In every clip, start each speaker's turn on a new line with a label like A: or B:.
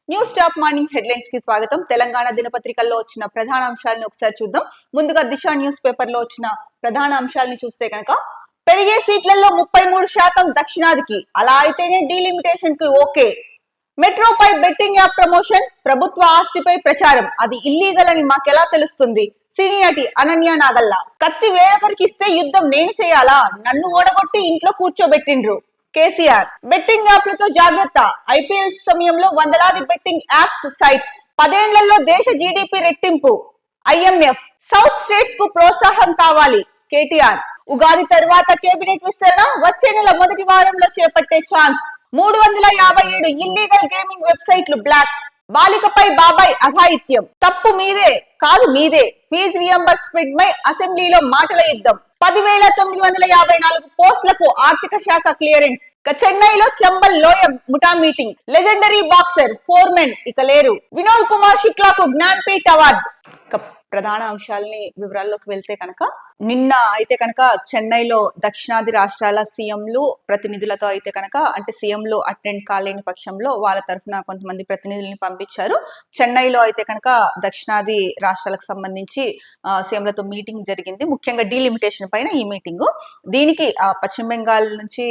A: News top morning headlines కి స్వాగతం. తెలంగాణ దినపత్రికల్లో వచ్చిన ప్రధాన అంశాలను ఒకసారి చూద్దాం. ముందుగా దిశ న్యూస్ పేపర్ లో వచ్చిన ప్రధాన అంశాలను చూస్తే కనుక పెరిగే సీట్లలో 33% దక్షిణాదికి, అలా అయితేనే డీలిమిటేషన్ కి ఓకే. మెట్రోపై బెట్టింగ్ యాప్ ప్రమోషన్, ప్రభుత్వ ఆస్తిపై ప్రచారం, అది ఇల్లీగల్ అని మాకెలా తెలుస్తుంది? సినీ నటి అనన్య నాగల్లా. కత్తి వేరొకరికి ఇస్తే యుద్ధం నేను చేయాలా? నన్ను ఓడగొట్టి ఇంట్లో కూర్చోబెట్టిండ్రు కేసీఆర్. బెట్టింగ్ యాప్లతో జాగ్రత్త, ఐపీఎల్ సమయంలో వందలాది బెట్టింగ్ యాప్స్ సైట్స్. 10 ఏళ్లలో దేశ జీడీపీ రెట్టింపు. ఐఎంఎఫ్. సౌత్ స్టేట్స్ కు ప్రోత్సాహం కావాలి కేటీఆర్. ఉగాది తరువాత కేబినెట్ విస్తరణ వచ్చే నెల మొదటి వారంలో చేపట్టే ఛాన్స్. 357 ఇల్లీగల్ గేమింగ్ వెబ్సైట్లు బ్లాక్. బాలికపై బాబాయ్ అఘాయిత్యం. తప్పు మీదే కాదు మీదే, ఫీజు రియంబర్స్మెంట్ పై అసెంబ్లీలో మాటల యుద్ధం. 10,954 పోస్టులకు ఆర్థిక శాఖ క్లియరెన్స్. చెన్నైలో చంబల్ లోయ ముఠా మీటింగ్. లెజెండరీ బాక్సర్ ఫోర్మెన్ ఇక లేరు. వినోద్ కుమార్ శుక్లాకు జ్ఞాన్పీఠ్ అవార్డు. ప్రధాన అంశాలని వివరాల్లోకి వెళ్తే కనుక నిన్న అయితే కనుక చెన్నైలో దక్షిణాది రాష్ట్రాల సీఎంలు ప్రతినిధులతో అయితే కనుక, అంటే సీఎంలు అటెండ్ కాలేని పక్షంలో వాళ్ళ తరఫున కొంతమంది ప్రతినిధుల్ని పంపించారు. చెన్నైలో అయితే కనుక దక్షిణాది రాష్ట్రాలకు సంబంధించి సీఎంలతో మీటింగ్ జరిగింది. ముఖ్యంగా డీలిమిటేషన్ పైన ఈ మీటింగ్. దీనికి పశ్చిమ బెంగాల్ నుంచి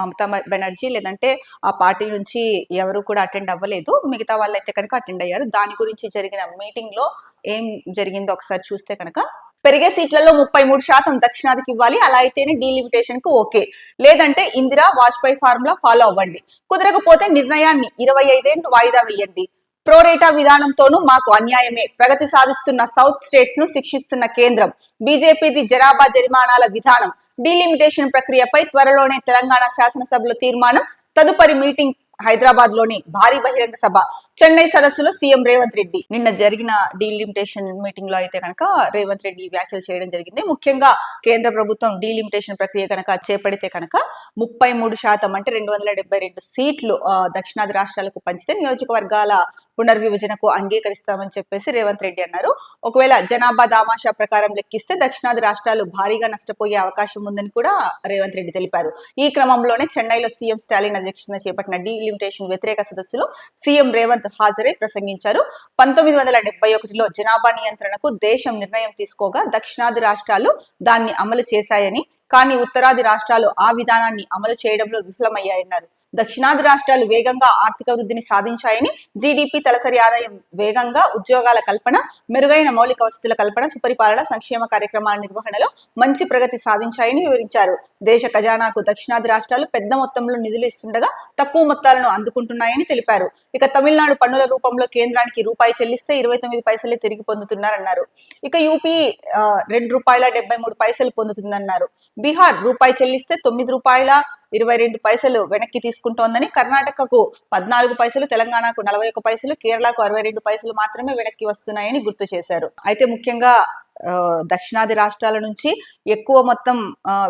A: మమతా బెనర్జీ లేదంటే ఆ పార్టీ నుంచి ఎవరు కూడా అటెండ్ అవ్వలేదు. మిగతా వాళ్ళు అయితే కనుక అటెండ్ అయ్యారు. దాని గురించి జరిగిన మీటింగ్ లో ఏం జరిగిందో ఒకసారి చూస్తే కనుక, పెరిగే సీట్లలో 33% దక్షిణాదికి ఇవ్వాలి, అలా అయితేనే డీలిమిటేషన్ కు ఓకే. లేదంటే ఇందిరా వాజ్పేయి ఫార్ములా ఫాలో అవ్వండి. కుదరకపోతే నిర్ణయాన్ని 25 ఏళ్లు వాయిదా వేయండి. ప్రోరేటా విధానంతోనూ మాకు అన్యాయమే. ప్రగతి సాధిస్తున్న సౌత్ స్టేట్స్ ను శిక్షిస్తున్న కేంద్రం. బీజేపీది జనాభా జరిమానాల విధానం. డీలిమిటేషన్ ప్రక్రియపై త్వరలోనే తెలంగాణ శాసనసభలో తీర్మానం. తదుపరి మీటింగ్ హైదరాబాద్ లోని భారీ బహిరంగ సభ. చెన్నై సదస్సులో సీఎం రేవంత్ రెడ్డి. నిన్న జరిగిన డీలిమిటేషన్ మీటింగ్ లో అయితే కనుక రేవంత్ రెడ్డి వ్యాఖ్యలు చేయడం జరిగింది. ముఖ్యంగా కేంద్ర ప్రభుత్వం డీలిమిటేషన్ ప్రక్రియ కనుక చేపడితే కనుక 33% అంటే 272 సీట్లు దక్షిణాది రాష్ట్రాలకు పంచితే నియోజకవర్గాల పునర్విభజనకు అంగీకరిస్తామని చెప్పేసి రేవంత్ రెడ్డి అన్నారు. ఒకవేళ జనాభా దామాషా ప్రకారం లెక్కిస్తే దక్షిణాది రాష్ట్రాలు భారీగా నష్టపోయే అవకాశం ఉందని కూడా రేవంత్ రెడ్డి తెలిపారు. ఈ క్రమంలోనే చెన్నైలో సీఎం స్టాలిన్ అధ్యక్షతన చేపట్టిన డీలిమిటేషన్ వ్యతిరేక సదస్సులో సీఎం రేవంత్ హాజరై ప్రసంగించారు. 1971లో జనాభా నియంత్రణకు దేశం నిర్ణయం తీసుకోగా దక్షిణాది రాష్ట్రాలు దాన్ని అమలు చేశాయని, కానీ ఉత్తరాది రాష్ట్రాలు ఆ విధానాన్ని అమలు చేయడంలో విఫలమయ్యాయన్నారు. దక్షిణాది రాష్ట్రాలు వేగంగా ఆర్థిక వృద్ధిని సాధించాయని, జీడీపీ, తలసరి ఆదాయం వేగంగా, ఉద్యోగాల కల్పన, మెరుగైన మౌలిక వసతుల కల్పన, సుపరిపాలన, సంక్షేమ కార్యక్రమాల నిర్వహణలో మంచి ప్రగతి సాధించాయని వివరించారు. దేశ ఖజానాకు దక్షిణాది రాష్ట్రాలు పెద్ద మొత్తంలో నిధులు ఇస్తుండగా తక్కువ మొత్తాలను అందుకుంటున్నాయని తెలిపారు. ఇక తమిళనాడు పన్నుల రూపంలో కేంద్రానికి రూపాయి చెల్లిస్తే 29 పైసలే తిరిగి పొందుతున్నారన్నారు. ఇక యూపీ ₹2.73 పొందుతుందన్నారు. బీహార్ రూపాయి చెల్లిస్తే ₹9.22 వెనక్కి తీసుకుంటోందని, కర్ణాటకకు 14 పైసలు, తెలంగాణకు 41 పైసలు, కేరళకు 62 పైసలు మాత్రమే వెనక్కి వస్తున్నాయని గుర్తు చేశారు. అయితే ముఖ్యంగా దక్షిణాది రాష్ట్రాల నుంచి ఎక్కువ మొత్తం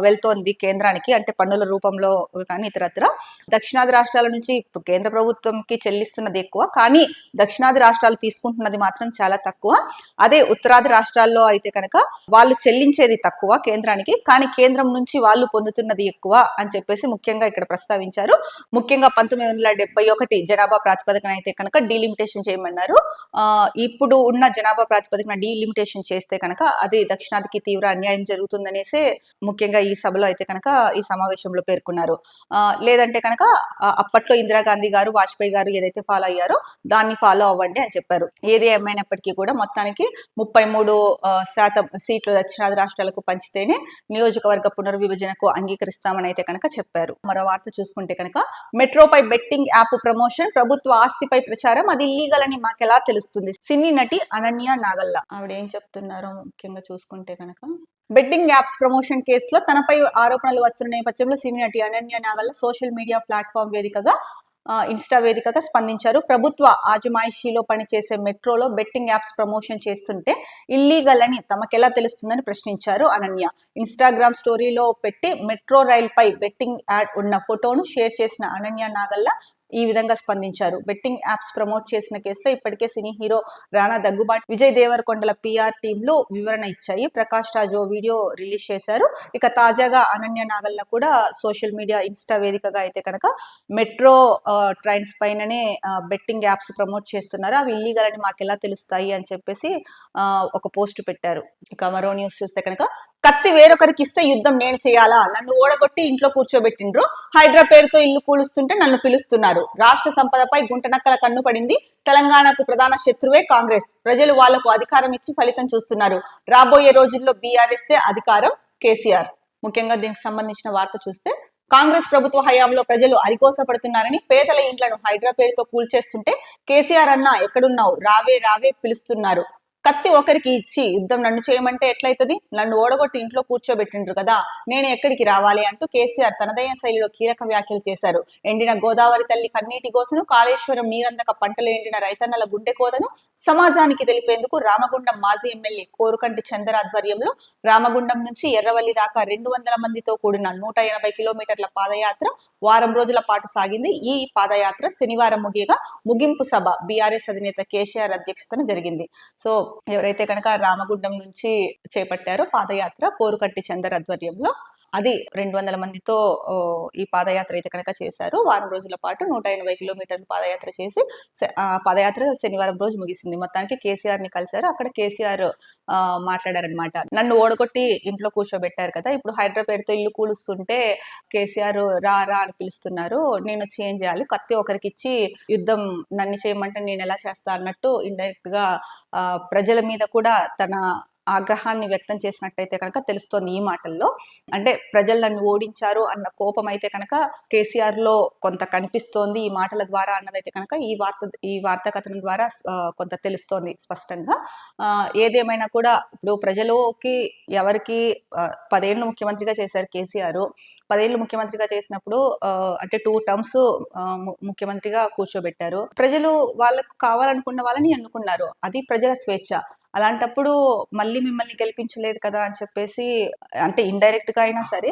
A: వెళ్తోంది కేంద్రానికి, అంటే పన్నుల రూపంలో కానీ ఇతరత్ర. దక్షిణాది రాష్ట్రాల నుంచి కేంద్ర ప్రభుత్వంకి చెల్లిస్తున్నది ఎక్కువ, కానీ దక్షిణాది రాష్ట్రాలు తీసుకుంటున్నది మాత్రం చాలా తక్కువ. అదే ఉత్తరాది రాష్ట్రాల్లో అయితే కనుక వాళ్ళు చెల్లించేది తక్కువ కేంద్రానికి, కానీ కేంద్రం నుంచి వాళ్ళు పొందుతున్నది ఎక్కువ అని చెప్పేసి ముఖ్యంగా ఇక్కడ ప్రస్తావించారు. ముఖ్యంగా 1971 జనాభా ప్రాతిపదికన అయితే కనుక డీలిమిటేషన్ చేయమన్నారు. ఇప్పుడు ఉన్న జనాభా ప్రాతిపదికన డీలిమిటేషన్ చేస్తే కనుక అది దక్షిణాదికి తీవ్ర అన్యాయం జరుగుతుందనేసి ముఖ్యంగా ఈ సభలో అయితే కనుక ఈ సమావేశంలో పేర్కొన్నారు. లేదంటే కనుక అప్పట్లో ఇందిరాగాంధీ గారు, వాజ్పేయి గారు ఏదైతే ఫాలో అయ్యారో దాన్ని ఫాలో అవ్వండి అని చెప్పారు. ఏది ఏమైనప్పటికీ కూడా మొత్తానికి 33% సీట్లు దక్షిణాది రాష్ట్రాలకు పంచితేనే నియోజకవర్గ పునర్విభజనకు అంగీకరిస్తామని అయితే కనుక చెప్పారు. మరో వార్త చూసుకుంటే కనుక మెట్రోపై బెట్టింగ్ యాప్ ప్రమోషన్, ప్రభుత్వ ఆస్తిపై ప్రచారం, అది ఇల్లీగల్ అని మాకెలా తెలుస్తుంది? సినీ నటి అనన్య నాగల్లా ఆవిడ ఏం చెప్తున్నారో ముఖ్యంగా చూసుకుంటే కనుక, బెట్టింగ్ యాప్స్ ప్రమోషన్ కేసులో తనపై ఆరోపణలు వస్తున్న నేపథ్యంలో సినీ నటి Ananya Nagalla social media platform వేదికగా ఇన్స్టా వేదికగా స్పందించారు. ప్రభుత్వ ఆజమాయిషీలో పనిచేసే మెట్రోలో బెట్టింగ్ యాప్స్ ప్రమోషన్ చేస్తుంటే ఇల్లీగల్ అని తమకెలా తెలుస్తుందని ప్రశ్నించారు అనన్య. ఇన్స్టాగ్రామ్ స్టోరీలో పెట్టి మెట్రో రైల్ పై బెట్టింగ్ యాడ్ ఉన్న ఫోటోను షేర్ చేసిన అనన్య నాగల్లా ఈ విధంగా స్పందించారు. బెట్టింగ్ యాప్స్ ప్రమోట్ చేసిన కేసులో ఇప్పటికే సినీ హీరో రానా దగ్గుబాటి, విజయ్ దేవరకొండల పిఆర్ టీంలు వివరణ ఇచ్చాయి. ప్రకాష్ రాజ్ ఓ వీడియో రిలీజ్ చేశారు. ఇక తాజాగా అనన్య నాగల్ల కూడా సోషల్ మీడియా ఇన్స్టా వేదికగా అయితే కనుక మెట్రో ట్రైన్స్ పైననే బెట్టింగ్ యాప్స్ ప్రమోట్ చేస్తున్నారు, అవి ఇల్లీగల్ అని మాకు ఎలా తెలుస్తాయి అని చెప్పేసి ఒక పోస్ట్ పెట్టారు. ఇక మరో న్యూస్ చూస్తే కనుక కత్తి వేరొకరికి ఇస్తే యుద్ధం నేను చేయాలా, నన్ను ఓడగొట్టి ఇంట్లో కూర్చోబెట్టిండ్రు, హైడ్రా పేరుతో ఇల్లు కూలుస్తుంటే నన్ను పిలుస్తున్నారు, రాష్ట్ర సంపదపై గుంటనక్కల కన్ను పడింది, తెలంగాణకు ప్రధాన శత్రువే కాంగ్రెస్, ప్రజలు వాళ్లకు అధికారం ఇచ్చి ఫలితం చూస్తున్నారు, రాబోయే రోజుల్లో బీఆర్ఎస్ అధికారం కేసీఆర్. ముఖ్యంగా దీనికి సంబంధించిన వార్త చూస్తే కాంగ్రెస్ ప్రభుత్వ హయాంలో ప్రజలు అరికోసపడుతున్నారని, పేదల ఇంట్లను హైడ్రా పేరుతో కూల్చేస్తుంటే కేసీఆర్ అన్న ఎక్కడున్నావు, రావే రావే పిలుస్తున్నారు, కత్తి ఒకరికి ఇచ్చి యుద్ధం నన్ను చేయమంటే ఎట్లయితది, నన్ను ఓడగొట్టి ఇంట్లో కూర్చోబెట్టిండ్రు కదా, నేను ఎక్కడికి రావాలి అంటూ కేసీఆర్ తనదైన శైలిలో కీలక వ్యాఖ్యలు చేశారు. ఎండిన గోదావరి తల్లి కన్నీటి గోసను, కాళేశ్వరం నీరందక పంటలు ఎండిన రైతన్నల గుండె కోదను సమాజానికి తెలిపేందుకు రామగుండం మాజీ ఎమ్మెల్యే కోరుకంటి చందర్ ఆధ్వర్యంలో రామగుండం నుంచి ఎర్రవల్లి దాకా 200 మందితో కూడిన 180 కిలోమీటర్ల పాదయాత్ర వారం రోజుల పాటు సాగింది. ఈ పాదయాత్ర శనివారం ముగియగా ముగింపు సభ బీఆర్ఎస్ అధినేత కేసీఆర్ అధ్యక్షతన జరిగింది. సో ఎవరైతే కనుక రామగుండం నుంచి చేపట్టారో పాదయాత్ర కోరుకంటి చందర్ ఆధ్వర్యంలో, అది 200 మందితో ఈ పాదయాత్ర అయితే కనుక చేశారు. వారం రోజుల పాటు 180 కిలోమీటర్లు పాదయాత్ర చేసి పాదయాత్ర శనివారం రోజు ముగిసింది. మొత్తానికి కేసీఆర్ ని కలిశారు. అక్కడ కేసీఆర్ మాట్లాడారనమాట. నన్ను ఓడగొట్టి ఇంట్లో కూర్చోబెట్టారు కదా, ఇప్పుడు హైడ్రా పేరుతో ఇల్లు కూలుస్తుంటే కేసీఆర్ రా రా అని పిలుస్తున్నారు, నేను చేంజ్ చేయాలి, కత్తి ఒకరికి ఇచ్చి యుద్ధం నన్ను చేయమంటే నేను ఎలా చేస్తా అన్నట్టు ఇండైరెక్ట్ గా ప్రజల మీద కూడా తన ఆగ్రహాన్ని వ్యక్తం చేసినట్టయితే కనుక తెలుస్తోంది ఈ మాటల్లో. అంటే ప్రజలు నన్ను ఓడించారు అన్న కోపం అయితే కనుక కేసీఆర్ లో కొంత కనిపిస్తోంది ఈ మాటల ద్వారా అన్నదైతే కనుక ఈ వార్తా కథనం ద్వారా కొంత తెలుస్తోంది స్పష్టంగా. ఏదేమైనా కూడా ఇప్పుడు ప్రజలకి ఎవరికి 10 ఏళ్ళు ముఖ్యమంత్రిగా చేశారు కేసీఆర్. 10 ఏళ్ళు ముఖ్యమంత్రిగా చేసినప్పుడు అంటే 2 టర్మ్స్ ముఖ్యమంత్రిగా కూర్చోబెట్టారు. ప్రజలు వాళ్ళకు కావాలనుకున్న వాళ్ళని ఎన్నుకున్నారు, అది ప్రజల స్వేచ్ఛ. అలాంటప్పుడు మళ్ళీ మిమ్మల్ని గెలిపించలేదు కదా అని చెప్పేసి, అంటే ఇండైరెక్ట్ గా అయినా సరే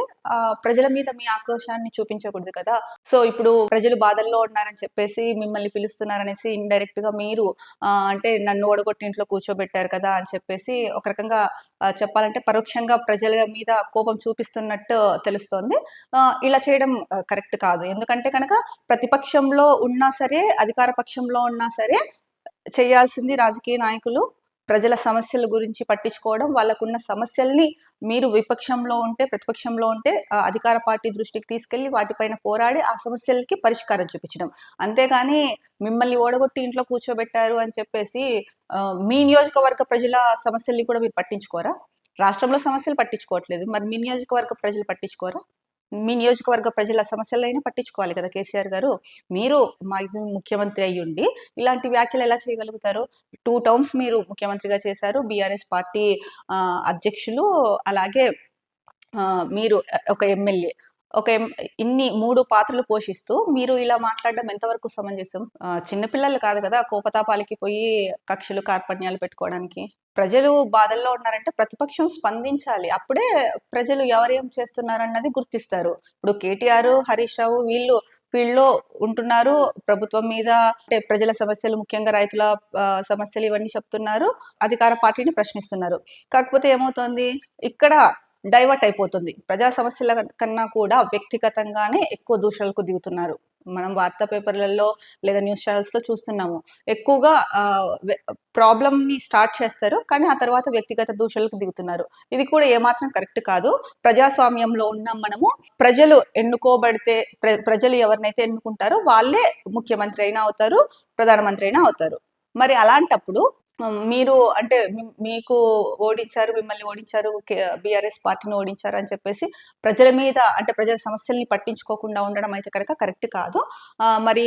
A: ప్రజల మీద మీ ఆక్రోశాన్ని చూపించకూడదు కదా. సో ఇప్పుడు ప్రజలు బాధల్లో ఉన్నారని చెప్పేసి మిమ్మల్ని పిలుస్తున్నారనేసి ఇండైరెక్ట్ గా మీరు అంటే నన్ను ఓడగొట్టి ఇంట్లో కూర్చోబెట్టారు కదా అని చెప్పేసి ఒక రకంగా చెప్పాలంటే పరోక్షంగా ప్రజల మీద కోపం చూపిస్తున్నట్టు తెలుస్తోంది. ఇలా చేయడం కరెక్ట్ కాదు. ఎందుకంటే కనుక ప్రతిపక్షంలో ఉన్నా సరే అధికార పక్షంలో ఉన్నా సరే చేయాల్సింది రాజకీయ నాయకులు ప్రజల సమస్యల గురించి పట్టించుకోవడం, వాళ్ళకున్న సమస్యల్ని మీరు విపక్షంలో ఉంటే ప్రతిపక్షంలో ఉంటే అధికార పార్టీ దృష్టికి తీసుకెళ్లి వాటిపైన పోరాడి ఆ సమస్యలకి పరిష్కారం చూపించడం. అంతేగాని మిమ్మల్ని ఓడగొట్టి ఇంట్లో కూర్చోబెట్టారు అని చెప్పేసి మీ నియోజకవర్గ ప్రజల సమస్యల్ని కూడా మీరు పట్టించుకోరా? రాష్ట్రంలో సమస్యలు పట్టించుకోవట్లేదు, మరి మీ నియోజకవర్గ ప్రజలు పట్టించుకోరా? మీ నియోజకవర్గ ప్రజల సమస్యలైనా పట్టించుకోవాలి కదా కేసీఆర్ గారు. మీరు మాక్సిమం ముఖ్యమంత్రి అయ్యుండి ఇలాంటి వ్యాఖ్యలు ఎలా చేయగలుగుతారు? 2 టర్మ్స్ మీరు ముఖ్యమంత్రిగా చేశారు, బీఆర్ఎస్ పార్టీ అధ్యక్షులు, అలాగే మీరు ఒక ఎమ్మెల్యే, ఇన్ని 3 పాత్రలు పోషిస్తూ మీరు ఇలా మాట్లాడడం ఎంతవరకు సమంజసం? చిన్నపిల్లలు కాదు కదా కోపతాపాలకి పోయి కక్షలు కార్పణ్యాలు పెట్టుకోవడానికి. ప్రజలు బాధల్లో ఉన్నారంటే ప్రతిపక్షం స్పందించాలి, అప్పుడే ప్రజలు ఎవరేం చేస్తున్నారన్నది గుర్తిస్తారు. ఇప్పుడు కేటీఆర్, హరీష్ రావు వీళ్ళు ఫీల్డ్ లో ఉంటున్నారు, ప్రభుత్వం మీద అంటే ప్రజల సమస్యలు ముఖ్యంగా రైతుల సమస్యలు ఇవన్నీ చెప్తున్నారు, అధికార పార్టీని ప్రశ్నిస్తున్నారు. కాకపోతే ఏమవుతోంది, ఇక్కడ డైవర్ట్ అయిపోతుంది. ప్రజా సమస్యల కన్నా కూడా వ్యక్తిగతంగానే ఎక్కువ దూషణలకు దిగుతున్నారు. మనం వార్తా పేపర్లలో లేదా న్యూస్ ఛానల్స్ లో చూస్తున్నాము. ఎక్కువగా ప్రాబ్లమ్ ని స్టార్ట్ చేస్తారు, కానీ ఆ తర్వాత వ్యక్తిగత దూషణలకు దిగుతున్నారు. ఇది కూడా ఏమాత్రం కరెక్ట్ కాదు. ప్రజాస్వామ్యంలో ఉన్నాం మనము. ప్రజలు ఎన్నుకోబడితే ప్రజలు ఎవరినైతే ఎన్నుకుంటారో వాళ్ళే ముఖ్యమంత్రి అయినా అవుతారు, ప్రధానమంత్రి అయినా అవుతారు. మరి అలాంటప్పుడు మీరు అంటే మీకు ఓడించారు, మిమ్మల్ని ఓడించారు, బీఆర్ఎస్ పార్టీని ఓడించారు అని చెప్పేసి ప్రజల మీద అంటే ప్రజల సమస్యల్ని పట్టించుకోకుండా ఉండడం అయితే కనుక కరెక్ట్ కాదు. మరి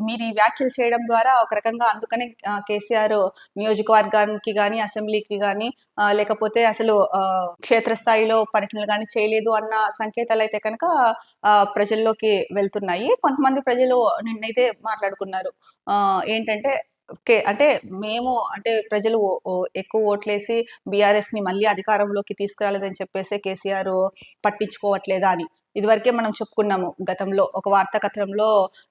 A: మీరు ఈ వ్యాఖ్యలు చేయడం ద్వారా ఒక రకంగా అందుకనే కేసీఆర్ నియోజకవర్గానికి కానీ అసెంబ్లీకి కానీ లేకపోతే అసలు క్షేత్రస్థాయిలో పర్యటనలు కానీ చేయలేదు అన్న సంకేతాలు అయితే కనుక ప్రజల్లోకి వెళ్తున్నాయి. కొంతమంది ప్రజలు నిన్నైతే మాట్లాడుకున్నారు, ఏంటంటే అంటే మేము అంటే ప్రజలు ఎక్కువ ఓట్లేసి బీఆర్ఎస్ ని మళ్ళీ అధికారంలోకి తీసుకురాలేదని చెప్పేసి కేసీఆర్ పట్టించుకోవట్లేదా అని. ఇదివరకే మనం చెప్పుకున్నాము, గతంలో ఒక వార్తా కథనంలో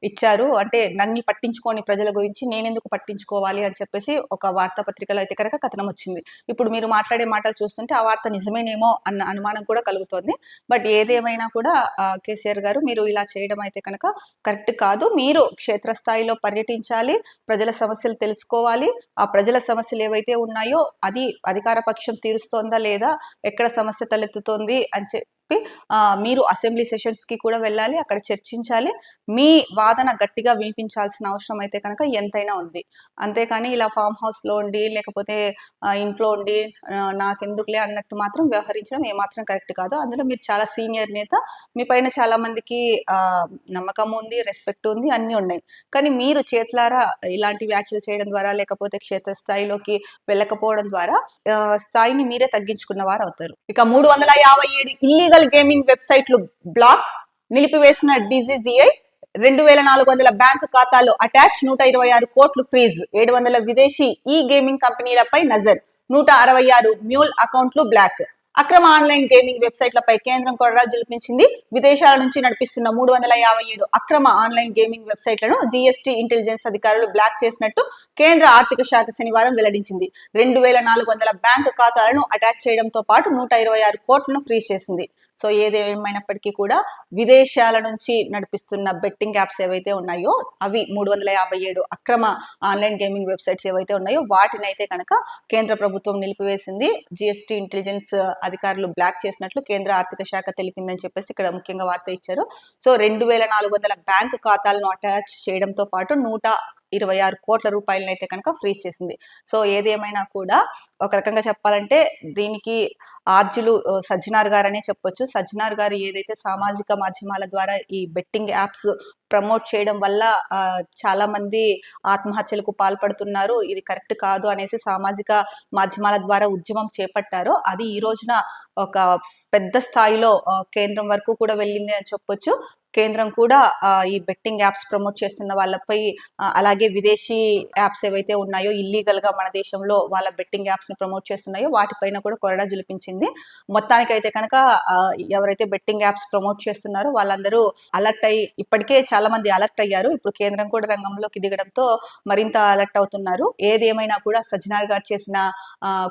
A: ఇచ్చారు. అంటే నన్ను పట్టించుకోని ప్రజల గురించి నేనెందుకు పట్టించుకోవాలి అని చెప్పేసి ఒక వార్తాపత్రికలో అయితే కనుక కథనం వచ్చింది. ఇప్పుడు మీరు మాట్లాడే మాటలు చూస్తుంటే ఆ వార్త నిజమేనేమో అన్న అనుమానం కూడా కలుగుతోంది. బట్ ఏదేమైనా కూడా కేసీఆర్ గారు మీరు ఇలా చేయడం అయితే కనుక కరెక్ట్ కాదు. మీరు క్షేత్రస్థాయిలో పర్యటించాలి, ప్రజల సమస్యలు తెలుసుకోవాలి. ఆ ప్రజల సమస్యలు ఏవైతే ఉన్నాయో అది అధికార పక్షం తీరుస్తోందా లేదా, ఎక్కడ సమస్య తలెత్తుతోంది అని చెప్పి మీరు అసెంబ్లీ సెషన్స్ కి కూడా వెళ్ళాలి, అక్కడ చర్చించాలి, మీ వాదన గట్టిగా వినిపించాల్సిన అవసరం అయితే కనుక ఎంతైనా ఉంది. అంతేకాని ఇలా ఫామ్ హౌస్ లో ఉండి లేకపోతే ఇంట్లో ఉండి నాకెందుకులే అన్నట్టు మాత్రం వ్యవహరించడం ఏమాత్రం కరెక్ట్ కాదు. అందులో మీరు చాలా సీనియర్ నేత, మీ పైన చాలా మందికి నమ్మకం ఉంది, రెస్పెక్ట్ ఉంది, అన్ని ఉన్నాయి. కానీ మీరు చేతులారా ఇలాంటి వ్యాఖ్యలు చేయడం ద్వారా లేకపోతే క్షేత్రస్థాయిలోకి వెళ్ళకపోవడం ద్వారా స్థాయిని మీరే తగ్గించుకున్న వారు అవుతారు. ఇక 357 ఇల్లీగల్ గేమింగ్ వెబ్సైట్లు బ్లాక్, నిలిపివేసిన DGCA, 2400 బ్యాంకు ఖాతాలు అటాచ్, 126 కోట్లు ఫ్రీజ్, 700 విదేశీ ఈ గేమింగ్ కంపెనీలపై నజర్, 166 మ్యూల్ అకౌంట్లు బ్లాక్. అక్రమ ఆన్లైన్ గేమింగ్ వెబ్సైట్లపై కేంద్రం కొరడా జులిపించింది. విదేశాల నుంచి నడిపిస్తున్న 357 అక్రమ ఆన్లైన్ గేమింగ్ వెబ్సైట్లను GST ఇంటెలిజెన్స్ అధికారులు బ్లాక్ చేసినట్టు కేంద్ర ఆర్థిక శాఖ శనివారం వెల్లడించింది. 2400 బ్యాంకు ఖాతాలను అటాచ్ చేయడంతో పాటు 126 కోట్లను ఫ్రీజ్ చేసింది. సో ఏదేమైనప్పటికీ కూడా విదేశాల నుంచి నడిపిస్తున్న బెట్టింగ్ యాప్స్ ఏవైతే ఉన్నాయో అవి 357 అక్రమ ఆన్లైన్ గేమింగ్ వెబ్సైట్స్ ఏవైతే ఉన్నాయో వాటిని అయితే కనుక కేంద్ర ప్రభుత్వం నిలిపివేసింది. GST ఇంటెలిజెన్స్ అధికారులు బ్లాక్ చేసినట్లు కేంద్ర ఆర్థిక శాఖ తెలిపిందని చెప్పేసి ఇక్కడ ముఖ్యంగా వార్త ఇచ్చారు. సో 2400 బ్యాంకు ఖాతాలను అటాచ్ చేయడంతో పాటు 126 కోట్ల రూపాయలను అయితే కనుక ఫ్రీజ్ చేసింది. సో ఏదేమైనా కూడా ఒక రకంగా చెప్పాలంటే దీనికి ఆర్జులు సజ్జనార్ గారు అనే చెప్పొచ్చు. సజ్జనార్ గారు ఏదైతే సామాజిక మాధ్యమాల ద్వారా ఈ బెట్టింగ్ యాప్స్ ప్రమోట్ చేయడం వల్ల చాలా మంది ఆత్మహత్యలకు పాల్పడుతున్నారు, ఇది కరెక్ట్ కాదు అనేసి సామాజిక మాధ్యమాల ద్వారా ఉద్యమం చేపట్టారో అది ఈ రోజున ఒక పెద్ద స్థాయిలో కేంద్రం వరకు కూడా వెళ్ళింది అని చెప్పొచ్చు. కేంద్రం కూడా ఈ బెట్టింగ్ యాప్స్ ప్రమోట్ చేస్తున్న వాళ్ళపై అలాగే విదేశీ యాప్స్ ఏవైతే ఉన్నాయో ఇల్లీగల్ గా మన దేశంలో వాళ్ళ బెట్టింగ్ యాప్స్ ని ప్రమోట్ చేస్తున్నాయో వాటిపైన కూడా కొరడా జులిపించింది. మొత్తానికైతే కనుక ఎవరైతే బెట్టింగ్ యాప్స్ ప్రమోట్ చేస్తున్నారో వాళ్ళందరూ అలర్ట్ అయ్యి ఇప్పటికే చాలా మంది అలర్ట్ అయ్యారు. ఇప్పుడు కేంద్రం కూడా రంగంలోకి దిగడంతో మరింత అలర్ట్ అవుతున్నారు. ఏదేమైనా కూడా సజ్జనార్ గారు చేసిన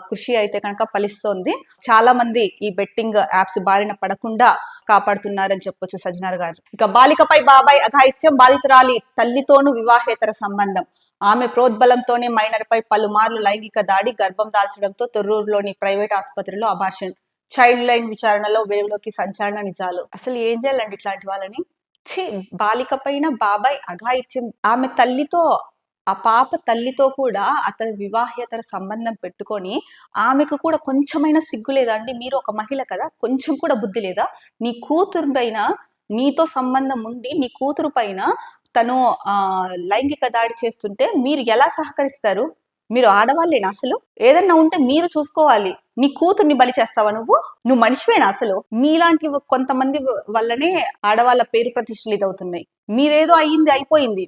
A: కృషి అయితే కనుక ఫలిస్తోంది. చాలా మంది ఈ బెట్టింగ్ యాప్స్ బారిన పడకుండా కాపాడుతున్నారని చెప్పొచ్చు సజ్జనార్ గారు. ఇక బాలికపై బాబాయ్ అఘాయిత్యం, బాధితురాలి తల్లితోనూ వివాహేతర సంబంధం, ఆమె ప్రోద్బలంతోనే మైనర్ పై పలుమార్లు లైంగిక దాడి, గర్భం దాల్చడంతో తొర్రూరులోని ప్రైవేట్ ఆసుపత్రిలో అబార్షన్, చైల్డ్ లైన్ విచారణలో వెలుగులోకి సంచలన నిజాలు. అసలు ఏం చేయాలండి ఇట్లాంటి వాళ్ళని? బాలిక పైన బాబాయ్ అఘాయిత్యం, ఆమె తల్లితో ఆ పాప తల్లితో కూడా అతని వివాహేతర సంబంధం పెట్టుకొని ఆమెకు కూడా కొంచెమైనా సిగ్గు లేదా అండి? మీరు ఒక మహిళ కదా, కొంచెం కూడా బుద్ధి లేదా? నీ కూతురు పైన నీతో సంబంధం ఉండి నీ కూతురు పైన తను లైంగిక దాడి చేస్తుంటే మీరు ఎలా సహకరిస్తారు? మీరు ఆడవాళ్ళేనా? అసలు ఏదన్నా ఉంటే మీరు చూసుకోవాలి. నీ కూతుర్ని బలి చేస్తావా? నువ్వు మనిషివేనా? అసలు మీలాంటి కొంతమంది వల్లనే ఆడవాళ్ళ పేరు ప్రతిష్టలు ఇదవుతున్నాయి. మీరేదో అయ్యింది అయిపోయింది,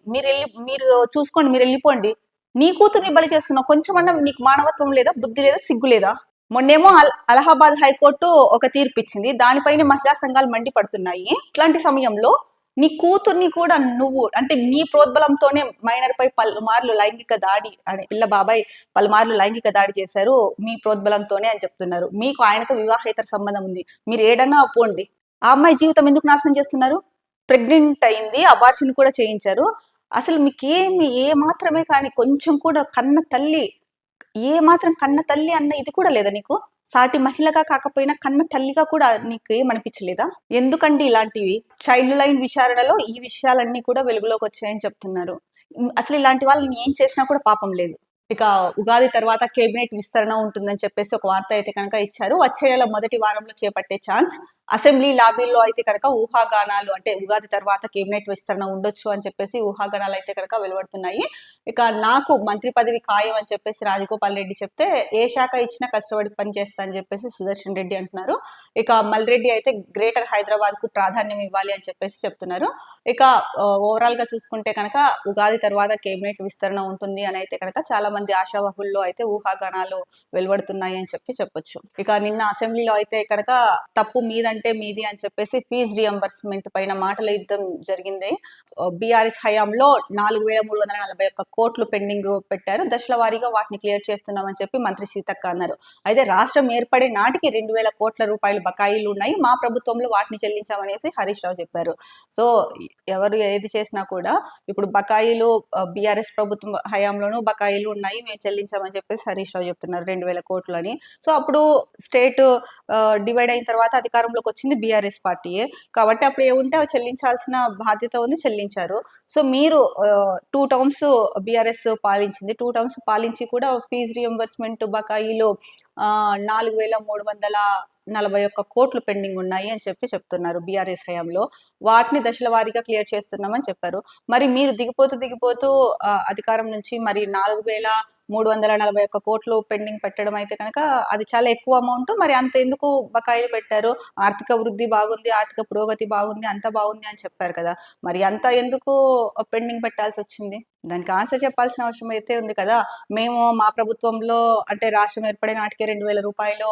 A: మీరు చూసుకోండి, మీరు వెళ్ళిపోండి. నీ కూతుర్ని బలి చేస్తున్నావు, కొంచెమన్నా నీకు మానవత్వం లేదా, బుద్ధి లేదా, సిగ్గు లేదా? మొన్నేమో అలహాబాద్ హైకోర్టు ఒక తీర్పు ఇచ్చింది, దానిపైనే మహిళా సంఘాలు మండిపడుతున్నాయి. ఇట్లాంటి సమయంలో నీ కూతుర్ని కూడా నువ్వు అంటే నీ ప్రోద్బలంతోనే మైనర్ పై పలుమార్లు లైంగిక దాడి అని పిల్ల బాబాయ్ పలుమార్లు లైంగిక దాడి చేశారు మీ ప్రోద్బలంతోనే అని చెప్తున్నారు. మీకు ఆయనతో వివాహేతర సంబంధం ఉంది, మీరు ఏడన్నా పోండి. ఆ అమ్మాయి జీవితం ఎందుకు నాశనం చేస్తున్నారు? ప్రెగ్నెంట్ అయింది, అబార్షన్ కూడా చేయించారు. అసలు మీకేమి ఏ మాత్రమే కానీ కొంచెం కూడా కన్న తల్లి అన్న ఇది కూడా లేదా నీకు? సాటి మహిళగా కాకపోయినా కన్న తల్లిగా కూడా నీకు ఏమనిపించలేదా? ఎందుకండి ఇలాంటివి? చైల్డ్ లైన్ విచారణలో ఈ విషయాలన్నీ కూడా వెలుగులోకి వచ్చాయని చెప్తున్నారు. అసలు ఇలాంటి వాళ్ళని ఏం చేసినా కూడా పాపం లేదు. ఇక ఉగాది తర్వాత కేబినెట్ విస్తరణ ఉంటుందని చెప్పేసి ఒక వార్త అయితే కనుక ఇచ్చారు. వచ్చే నెల మొదటి వారంలో చేపట్టే ఛాన్స్. అసెంబ్లీ లాబీల్లో అయితే కనుక ఊహాగానాలు, అంటే ఉగాది తర్వాత కేబినెట్ విస్తరణ ఉండొచ్చు అని చెప్పేసి ఊహాగానాలు అయితే కనుక వెలువడుతున్నాయి. ఇక నాకు మంత్రి పదవి ఖాయం అని చెప్పేసి రాజగోపాల్ రెడ్డి చెప్తే, ఏ శాఖ ఇచ్చినా కష్టపడి పని చేస్తా అని చెప్పేసి సుదర్శన్ రెడ్డి అంటున్నారు. ఇక మల్రెడ్డి అయితే గ్రేటర్ హైదరాబాద్ కు ప్రాధాన్యం ఇవ్వాలి అని చెప్పేసి చెప్తున్నారు. ఇక ఓవరాల్ గా చూసుకుంటే కనుక ఉగాది తర్వాత కేబినెట్ విస్తరణ ఉంటుంది అని అయితే కనుక చాలా మంది ఆశావహుల్లో అయితే ఊహాగానాలు వెలువడుతున్నాయి అని చెప్పొచ్చు. ఇక నిన్న అసెంబ్లీలో అయితే కనుక తప్పు మీదండి వద్దంటే మీది అని చెప్పేసి ఫీజు రియంబర్స్మెంట్ పైన మాటల యుద్ధం జరిగింది. బీఆర్ఎస్ హయాంలో 4,341 కోట్లు పెండింగ్ పెట్టారు. దశల వారీగా వాటిని క్లియర్ చేస్తున్నామని చెప్పి మంత్రి సీతక్క అన్నారు. అయితే రాష్ట్రం ఏర్పడే నాటికి 2,000 కోట్ల రూపాయలు బకాయిలు ఉన్నాయి, మా ప్రభుత్వంలో వాటిని చెల్లించామనేసి హరీష్ రావు చెప్పారు. సో ఎవరు ఏది చేసినా కూడా ఇప్పుడు బకాయిలు బీఆర్ఎస్ ప్రభుత్వం హయాంలోనూ బకాయిలు ఉన్నాయి, మేము చెల్లించామని చెప్పేసి హరీష్ రావు చెప్తున్నారు 2,000 కోట్లు అని. సో అప్పుడు స్టేట్ డివైడ్ అయిన తర్వాత అధికారంలోకి వచ్చింది బీఆర్ఎస్ పార్టీయే కాబట్టి అప్పుడు ఏముంటే అవి చెల్లించాల్సిన బాధ్యత ఉంది, చెల్లించారు. సో మీరు 2 టర్మ్స్ బీఆర్ఎస్ పాలించింది, 2 టర్మ్స్ పాలించి కూడా ఫీజు రియంబర్స్మెంట్ బకాయిలు 4,341 కోట్లు పెండింగ్ ఉన్నాయి అని చెప్పి చెప్తున్నారు బీఆర్ఎస్ హయాంలో. వాటిని దశల వారీగా క్లియర్ చేస్తున్నామని చెప్పారు. మరి మీరు దిగిపోతూ అధికారం నుంచి మరి 4,341 కోట్లు పెండింగ్ పెట్టడం అయితే కనుక అది చాలా ఎక్కువ అమౌంట్. మరి అంత ఎందుకు బకాయిలు పెట్టారు? ఆర్థిక వృద్ధి బాగుంది, ఆర్థిక పురోగతి బాగుంది, అంత బాగుంది అని చెప్పారు కదా, మరి అంత ఎందుకు పెండింగ్ పెట్టాల్సి వచ్చింది? దానికి ఆన్సర్ చెప్పాల్సిన అవసరం అయితే ఉంది కదా. మేము మా ప్రభుత్వంలో అంటే రాష్ట్రం ఏర్పడే నాటికే 2,000 రూపాయలు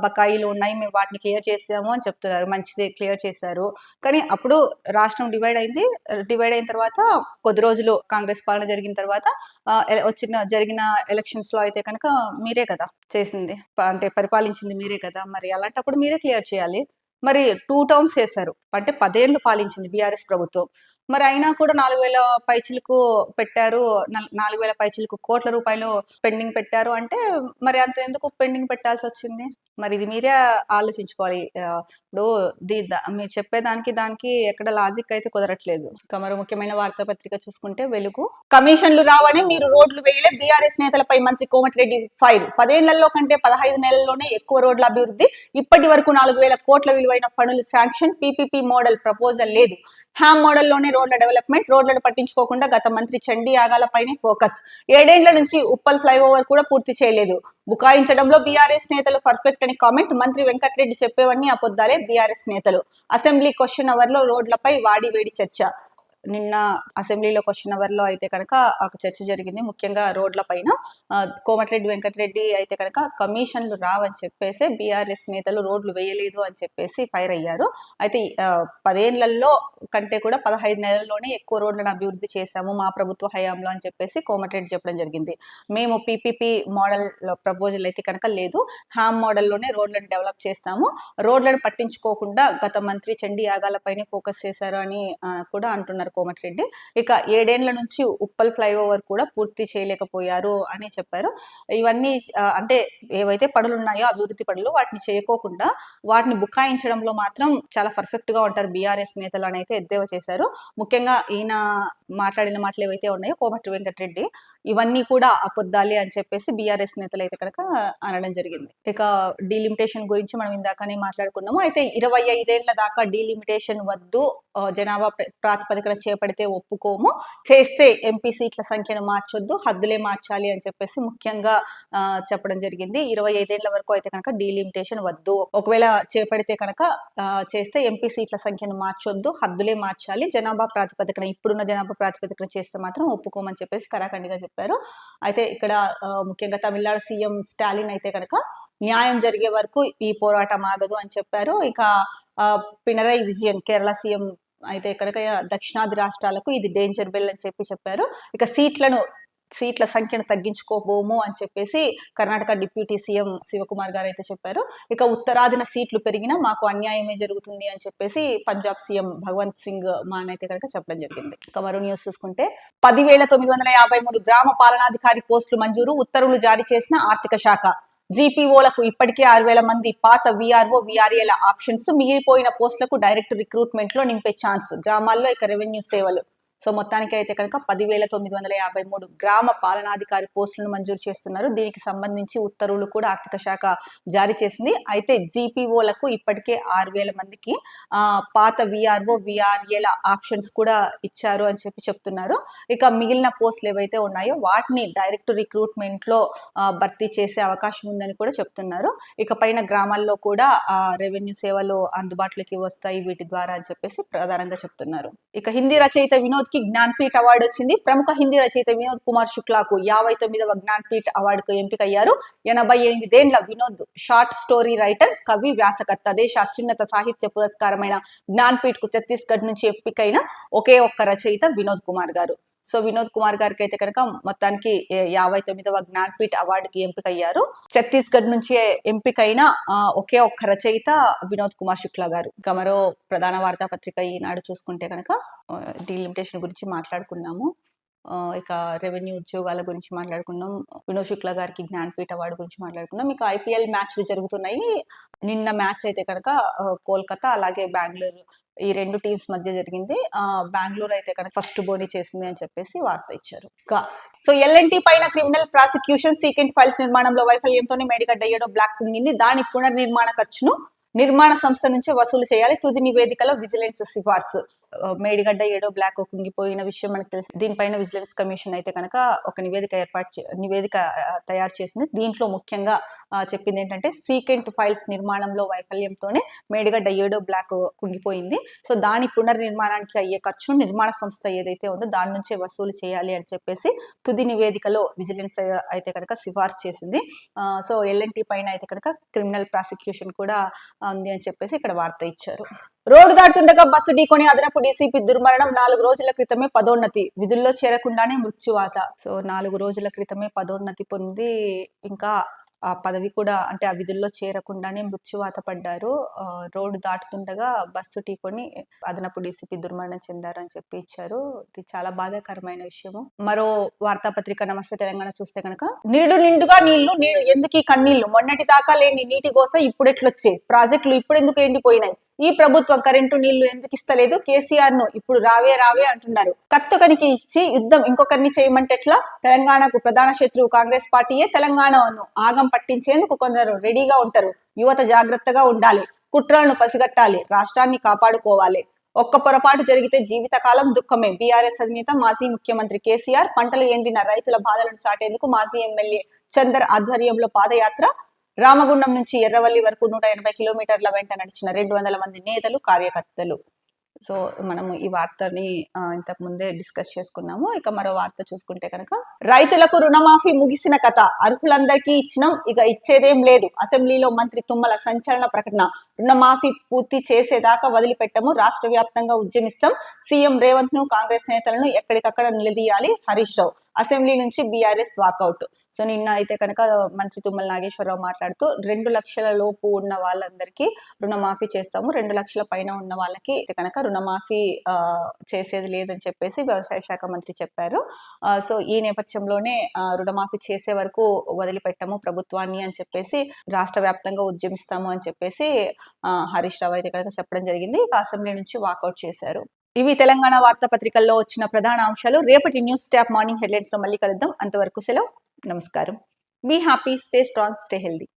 A: బకాయిలు ఉన్నాయి, మేము వాటిని క్లియర్ చేసాము అని చెప్తున్నారు. మంచిది, క్లియర్ చేశారు. కానీ అప్పుడు రాష్ట్రం డివైడ్ అయింది. డివైడ్ అయిన తర్వాత కొద్ది రోజులు కాంగ్రెస్ పాలన జరిగిన తర్వాత జరిగిన ఎలక్షన్స్ లో అయితే కనుక మీరే కదా చేసింది, అంటే పరిపాలించింది మీరే కదా. మరి అలాంటప్పుడు మీరే క్లియర్ చేయాలి. మరి 2 టర్మ్స్ చేశారు, అంటే 10 ఏళ్ళు పాలించింది బీఆర్ఎస్ ప్రభుత్వం. మరి అయినా కూడా 4,000 పైచిలకు పెట్టారు, 4,000 పైచిలకు కోట్ల రూపాయలు పెండింగ్ పెట్టారు అంటే మరి అంత ఎందుకు పెండింగ్ పెట్టాల్సి వచ్చింది? మరి ఇది మీరే ఆలోచించుకోవాలి. ఇప్పుడు మీరు చెప్పేదానికి దానికి ఎక్కడ లాజిక్ అయితే కుదరట్లేదు. మరో ముఖ్యమైన వార్తాపత్రిక చూసుకుంటే వెలుగు. కమిషన్లు రావని మీరు రోడ్లు వేయలే, బీఆర్ఎస్ నేతలపై మంత్రి కోమటిరెడ్డి ఫైర్. 10 ఏళ్లలో కంటే 15 నెలల్లోనే ఎక్కువ రోడ్ల అభివృద్ధి, ఇప్పటి వరకు 4,000 కోట్ల విలువైన పనులు శాంక్షన్, పీపీపీ మోడల్ ప్రపోజల్ లేదు. హ్యామ్ మోడల్లోనే రోడ్ల డెవలప్మెంట్, రోడ్లను పట్టించుకోకుండా గత మంత్రి చండీ యాగాలపైనే ఫోకస్. 7 ఏళ్ల నుంచి ఉప్పల్ ఫ్లైఓవర్ కూడా పూర్తి చేయలేదు. బుకాయించడంలో బీఆర్ఎస్ నేతలు పర్ఫెక్ట్ అని కామెంట్. మంత్రి వెంకటరెడ్డి చెప్పేవన్నీ అబద్ధాలే బీఆర్ఎస్ నేతలు. అసెంబ్లీ క్వశ్చన్ అవర్ లో రోడ్లపై వాడి వేడి చర్చ. నిన్న అసెంబ్లీలో క్వశ్చన్ అవర్ లో అయితే కనుక ఒక చర్చ జరిగింది, ముఖ్యంగా రోడ్ల పైన. కోమటిరెడ్డి వెంకటరెడ్డి అయితే కనుక కమిషన్లు రావని చెప్పేసి బీఆర్ఎస్ నేతలు రోడ్లు వేయలేదు అని చెప్పేసి ఫైర్ అయ్యారు. అయితే 10 ఏళ్లలో కంటే కూడా 15 నెలల్లోనే ఎక్కువ రోడ్లను అభివృద్ధి చేశాము మా ప్రభుత్వ హయాంలో అని చెప్పేసి కోమటిరెడ్డి చెప్పడం జరిగింది. మేము పీపీపీ మోడల్ ప్రపోజల్ అయితే కనుక లేదు, హ్యామ్ మోడల్లోనే రోడ్లను డెవలప్ చేస్తాము, రోడ్లను పట్టించుకోకుండా గత మంత్రి చండీ యాగాలపైనే ఫోకస్ చేశారు అని కూడా అంటున్నారు కోమటిరెడ్డి. ఇక 7 ఏళ్ల నుంచి ఉప్పల్ ఫ్లైఓవర్ కూడా పూర్తి చేయలేకపోయారు అని చెప్పారు. ఇవన్నీ అంటే ఏవైతే పనులు ఉన్నాయో అభివృద్ధి పనులు, వాటిని చేయకోకుండా వాటిని బుకాయించడంలో మాత్రం చాలా పర్ఫెక్ట్ గా ఉంటారు బీఆర్ఎస్ నేతలు అని అయితే ఎద్దేవా చేశారు. ముఖ్యంగా ఈయన మాట్లాడిన మాటలు ఏవైతే ఉన్నాయో కోమటి వెంకటరెడ్డి, ఇవన్నీ కూడా అబద్ధాలే అని చెప్పేసి బీఆర్ఎస్ నేతలు అయితే కనుక అనడం జరిగింది. ఇక డీలిమిటేషన్ గురించి మనం ఇందాకనే మాట్లాడుకున్నాము. అయితే 25 ఏళ్ల దాకా డీలిమిటేషన్ వద్దు, జనాభా ప్రాతిపదికన చేపడితే ఒప్పుకోము, చేస్తే ఎంపీ సీట్ల సంఖ్యను మార్చొద్దు, హద్దులే మార్చాలి అని చెప్పేసి ముఖ్యంగా చెప్పడం జరిగింది. 25 ఏళ్ల వరకు అయితే కనుక డీలిమిటేషన్ వద్దు, ఒకవేళ చేపడితే కనుక చేస్తే ఎంపీ సీట్ల సంఖ్యను మార్చొద్దు, హద్దులే మార్చాలి, జనాభా ప్రాతిపదికన ఇప్పుడున్న జనాభా ప్రాతిపదికన చేస్తే మాత్రం ఒప్పుకోమని చెప్పేసి కరాఖండిగా చెప్పారు. అయితే ఇక్కడ ముఖ్యంగా తమిళనాడు సీఎం స్టాలిన్ అయితే కనుక న్యాయం జరిగే వరకు ఈ పోరాటం ఆగదు అని చెప్పారు. ఇక పినరై విజయన్ కేరళ సీఎం అయితే కనుక దక్షిణాది రాష్ట్రాలకు ఇది డేంజర్ బెల్ అని చెప్పారు. ఇక సీట్ల సంఖ్యను తగ్గించుకోబోము అని చెప్పేసి కర్ణాటక డిప్యూటీ సీఎం శివకుమార్ గారు అయితే చెప్పారు. ఇక ఉత్తరాదిన సీట్లు పెరిగినా మాకు అన్యాయమే జరుగుతుంది అని చెప్పేసి పంజాబ్ సీఎం భగవంత్ సింగ్ మాన్ అయితే కనుక చెప్పడం జరిగింది. ఇక మరో న్యూస్ చూసుకుంటే 10,953 గ్రామ పాలనాధికారి పోస్టులు మంజూరు, ఉత్తర్వులు జారీ చేసిన ఆర్థిక శాఖ. జీపీఓలకు ఇప్పటికే 6,000 మంది పాత వీఆర్ఓ వీఆర్ఏల ఆప్షన్స్, మిగిలిపోయిన పోస్టులకు డైరెక్ట్ రిక్రూట్మెంట్ లో నింపే ఛాన్స్. గ్రామాల్లో ఇక రెవెన్యూ సేవలు. సో మొత్తానికి అయితే కనుక 10,953 గ్రామ పాలనాధికారి పోస్టులను మంజూరు చేస్తున్నారు. దీనికి సంబంధించి ఉత్తర్వులు కూడా ఆర్థిక శాఖ జారీ చేసింది. అయితే జీపీఓలకు ఇప్పటికే 6,000 మందికి పాత వీఆర్ఓ వీఆర్ఏల ఆప్షన్స్ కూడా ఇచ్చారు అని చెప్తున్నారు. ఇక మిగిలిన పోస్టులు ఏవైతే ఉన్నాయో వాటిని డైరెక్ట్ రిక్రూట్మెంట్ లో భర్తీ చేసే అవకాశం ఉందని కూడా చెప్తున్నారు. ఇక పైన గ్రామాల్లో కూడా రెవెన్యూ సేవలు అందుబాటులోకి వస్తాయి వీటి ద్వారా అని చెప్పేసి ప్రధానంగా చెప్తున్నారు. ఇక హిందీ రచయిత వినోద్ వినోద్ కి జ్ఞాన్పీఠ్ అవార్డు వచ్చింది. ప్రముఖ హిందీ రచయిత వినోద్ కుమార్ శుక్లాకు 59వ జ్ఞాన్పీఠ్ అవార్డుకు ఎంపికయ్యారు. 88 వినోద్ షార్ట్ స్టోరీ రైటర్, కవి, వ్యాసకర్త. దేశ అత్యున్నత సాహిత్య పురస్కారమైన జ్ఞాన్పీఠ్ కు ఛత్తీస్గఢ్ నుంచి ఎంపికైన ఒకే ఒక్క రచయిత వినోద్ కుమార్ గారు. సో వినోద్ కుమార్ గారికి అయితే కనుక మొత్తానికి 59వ జ్ఞాన్పీఠ్ అవార్డుకి ఎంపికయ్యారు. ఛత్తీస్గఢ్ నుంచి ఎంపికైన ఒకే ఒక్క రచయిత వినోద్ కుమార్ శుక్లా గారు. ఇంకా మరో ప్రధాన వార్తాపత్రిక ఈనాడు చూసుకుంటే కనుక డీలిమిటేషన్ గురించి మాట్లాడుకున్నాము. ఇక రెవెన్యూ ఉద్యోగాల గురించి మాట్లాడుకున్నాం. వినోద్ శుక్లా గారికి జ్ఞాన్పీఠ్ అవార్డు గురించి మాట్లాడుకున్నాం. ఇక ఐపీఎల్ మ్యాచ్లు జరుగుతున్నాయి. నిన్న మ్యాచ్ అయితే కనుక కోల్కతా అలాగే బెంగళూరు ఈ రెండు టీమ్స్ మధ్య జరిగింది. బెంగళూరు అయితే కనుక ఫస్ట్ బోనీ చేసింది అని చెప్పేసి వార్త ఇచ్చారు. సో ఎల్ఎన్టీ పైన క్రిమినల్ ప్రాసిక్యూషన్, సీకెంట్ ఫైల్స్ నిర్మాణంలో వైఫల్యంతోనే మేడిగడ్డ ఏడో బ్లాక్ కుంగింది. దాని పునర్నిర్మాణ ఖర్చును నిర్మాణ సంస్థ నుంచే వసూలు చేయాలి. తుది నివేదికలో విజిలెన్స్ సిఫార్సు. మేడిగడ్డ ఏడో బ్లాక్ కుంగిపోయిన విషయం మనకు తెలుసు. దీనిపైన విజిలెన్స్ కమిషన్ అయితే కనుక ఒక నివేదిక తయారు చేసింది. దీంట్లో ముఖ్యంగా చెప్పింది ఏంటంటే సీకెంట్ ఫైల్స్ నిర్మాణంలో వైఫల్యంతోనే మేడిగడ్డ ఏడో బ్లాక్ కుంగిపోయింది. సో దాని పునర్నిర్మాణానికి అయ్యే ఖర్చును నిర్మాణ సంస్థ ఏదైతే ఉందో దాని నుంచే వసూలు చేయాలి అని చెప్పేసి తుది నివేదికలో విజిలెన్స్ అయితే కనుక సిఫార్సు చేసింది. సో ఎల్ఎన్టీ పైన అయితే కనుక క్రిమినల్ ప్రాసిక్యూషన్ కూడా ఉంది అని చెప్పేసి ఇక్కడ వార్త ఇచ్చారు. రోడ్డు దాటుతుండగా బస్సు ఢీకొని అదనపు డీసీపీ దుర్మరణం. 4 రోజుల క్రితమే పదోన్నతి, విధుల్లో చేరకుండానే మృత్యువాత. సో 4 రోజుల క్రితమే పదోన్నతి పొంది ఇంకా ఆ పదవి కూడా అంటే ఆ విధుల్లో చేరకుండానే మృత్యువాత పడ్డారు. రోడ్డు దాటుతుండగా బస్సు ఢీకొని అదనపు డీసీపీ దుర్మరణం చెందారని చెప్పి ఇచ్చారు. ఇది చాలా బాధాకరమైన విషయము. మరో వార్తాపత్రిక నమస్తే తెలంగాణ చూస్తే కనుక నిండుగా నీళ్లు, నేడు ఎందుకు ఈ కన్నీళ్లు, మొన్నటి దాకా లేని నీటి గోస ఇప్పుడెట్లొచ్చే, ప్రాజెక్టులు ఇప్పుడెందుకు ఎండిపోయినాయి, ఈ ప్రభుత్వం కరెంటు నీళ్లు ఎందుకు ఇస్తలేదు, కేసీఆర్ ను ఇప్పుడు రావే అంటున్నారు. కత్తుకనికి ఇచ్చి యుద్ధం ఇంకొకరిని చేయమంటే ఎట్లా? తెలంగాణకు ప్రధాన శత్రువు కాంగ్రెస్ పార్టీయే. తెలంగాణను ఆగం పట్టించేందుకు కొందరు రెడీగా ఉంటారు. యువత జాగ్రత్తగా ఉండాలి, కుట్రలను పసిగట్టాలి, రాష్ట్రాన్ని కాపాడుకోవాలి. ఒక్క పొరపాటు జరిగితే జీవితకాలం దుఃఖమే. బీఆర్ఎస్ అధినేత మాజీ ముఖ్యమంత్రి కేసీఆర్ పంటలు ఎండిన రైతుల బాధలను చాటేందుకు మాజీ ఎమ్మెల్యే చందర్ ఆధ్వర్యంలో పాదయాత్ర. రామగుండం నుంచి ఎర్రవల్లి వరకు 180 కిలోమీటర్ల వెంట నడిచిన 200 మంది నేతలు, కార్యకర్తలు. సో మనము ఈ వార్తని ఇంతకు ముందే డిస్కస్ చేసుకున్నాము. ఇక మరో వార్త చూసుకుంటే కనుక రైతులకు రుణమాఫీ ముగిసిన కథ, అర్హులందరికీ ఇచ్చినాం, ఇక ఇచ్చేదేం లేదు. అసెంబ్లీలో మంత్రి తుమ్మల సంచలన ప్రకటన. రుణమాఫీ పూర్తి చేసేదాకా వదిలిపెట్టము, రాష్ట్ర వ్యాప్తంగా ఉద్యమిస్తాం. సీఎం రేవంత్ ను, కాంగ్రెస్ నేతలను ఎక్కడికక్కడ నిలదీయాలి. హరీష్ రావు. అసెంబ్లీ నుంచి బీఆర్ఎస్ వాకౌట్. సో నిన్న అయితే కనుక మంత్రి తుమ్మల నాగేశ్వరరావు మాట్లాడుతూ 2 లక్షల లోపు ఉన్న వాళ్ళందరికీ రుణమాఫీ చేస్తాము, 2 లక్షల పైన ఉన్న వాళ్ళకి కనుక రుణమాఫీ చేసేది లేదని చెప్పేసి వ్యవసాయ శాఖ మంత్రి చెప్పారు. సో ఈ నేపథ్యంలోనే రుణమాఫీ చేసే వరకు వదిలిపెట్టము ప్రభుత్వాన్ని అని చెప్పేసి, రాష్ట్ర వ్యాప్తంగా ఉద్యమిస్తాము అని చెప్పేసి హరీష్ రావు అయితే కనుక చెప్పడం జరిగింది. ఇక అసెంబ్లీ నుంచి వాకౌట్ చేశారు. ఇవి తెలంగాణ వార్తాపత్రికల్లో వచ్చిన ప్రధాన అంశాలు. రేపటి న్యూస్ ట్యాప్ మార్నింగ్ హెడ్లైన్స్ లో మళ్ళీ కలుద్దాం. అంతవరకు సెలవు, నమస్కారం. Be happy, stay strong, stay healthy.